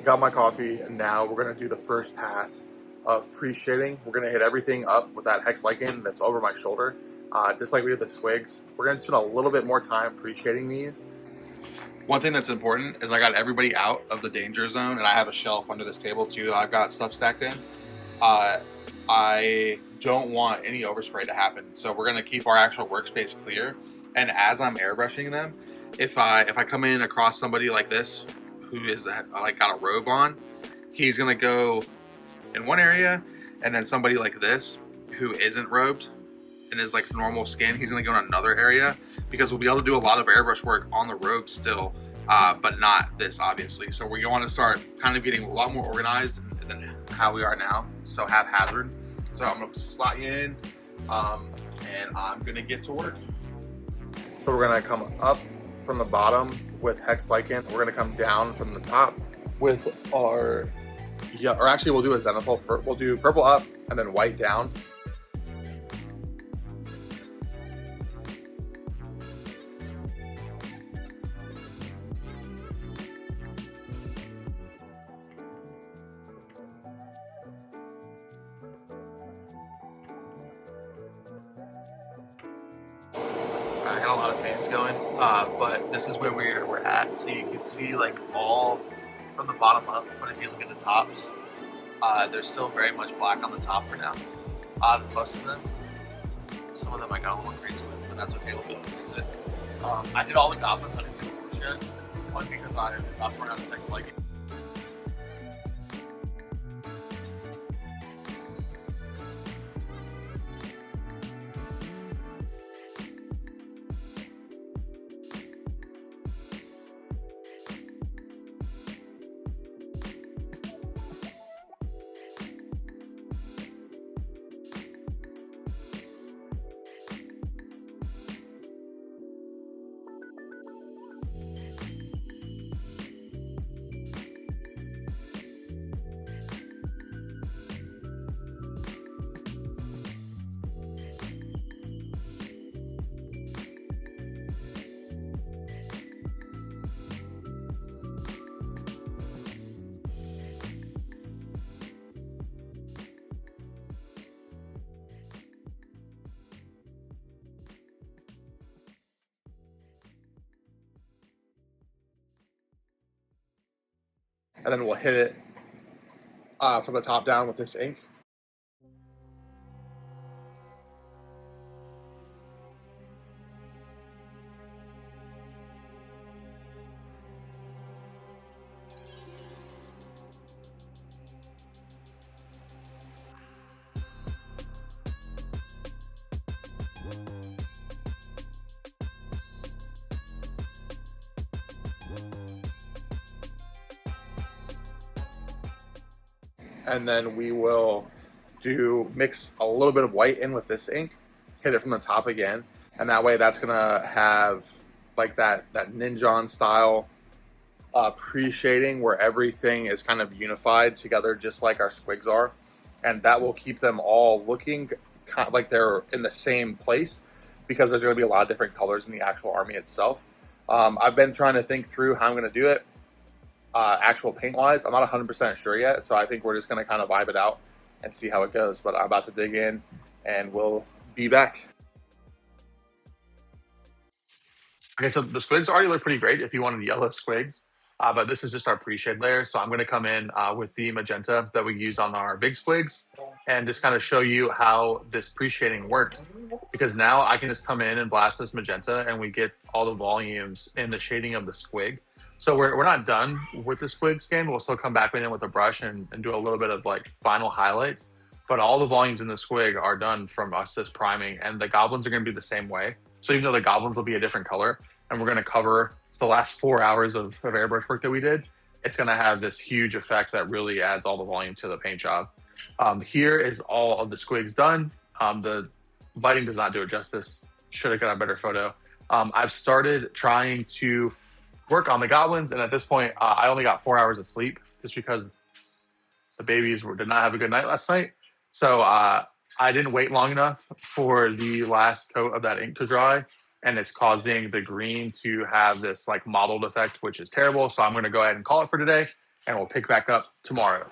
got my coffee, and now we're gonna do the first pass of pre-shading. We're gonna hit everything up with that Hex Lichen that's over my shoulder, just like we did the squigs. We're gonna spend a little bit more time pre-shading these. One thing that's important is I got everybody out of the danger zone, and I have a shelf under this table too that I've got stuff stacked in. I don't want any overspray to happen, so we're gonna keep our actual workspace clear. And as I'm airbrushing them, if I come in across somebody like this who is like got a robe on, he's gonna go in one area, and then somebody like this who isn't robed and is like normal skin, he's gonna go in another area, because we'll be able to do a lot of airbrush work on the robe still, but not this obviously. So we want to start kind of getting a lot more organized than how we are now, so haphazard. So I'm gonna slot you in, and I'm gonna get to work. So we're gonna come up from the bottom with Hex Lichen. We're gonna come down from the top with our, or actually we'll do a zenithal. We'll do purple up and then white down. I got a lot of fans going, but this is where we're at. So you can see like all from the bottom up, but if you look at the tops, there's still very much black on the top for now. Most of them, some of them I got a little crazy with, but that's okay, we'll be able to fix it. I did all the goblins, I didn't do the orcs yet, one because that's where I have the Hex Lichen. And then we'll hit it from the top down with this ink. And then we will mix a little bit of white in with this ink, hit it from the top again, and that way that's gonna have like that Ninjon-style pre-shading where everything is kind of unified together just like our squigs are, and that will keep them all looking kind of like they're in the same place, because there's gonna be a lot of different colors in the actual army itself. I've been trying to think through how I'm gonna do it. Actual paint wise, I'm not 100% sure yet, so I think we're just going to kind of vibe it out and see how it goes. But I'm about to dig in and we'll be back. Okay, so the squigs already look pretty great if you wanted yellow squigs, but this is just our pre-shade layer. So I'm going to come in with the magenta that we use on our big squigs and just kind of show you how this pre-shading works, because now I can just come in and blast this magenta and we get all the volumes in the shading of the squig. So we're not done with the squig skin. We'll still come back in with a brush and do a little bit of like final highlights, but all the volumes in the squig are done from us just priming, and the goblins are going to be the same way. So even though the goblins will be a different color, and we're going to cover the last 4 hours of airbrush work that we did, it's going to have this huge effect that really adds all the volume to the paint job. Here is all of the squigs done. The lighting does not do it justice. Should have got a better photo. I've started trying to work on the goblins, and at this point, I only got 4 hours of sleep just because the babies did not have a good night last night. So I didn't wait long enough for the last coat of that ink to dry, and it's causing the green to have this like mottled effect, which is terrible. So I'm going to go ahead and call it for today, and we'll pick back up tomorrow.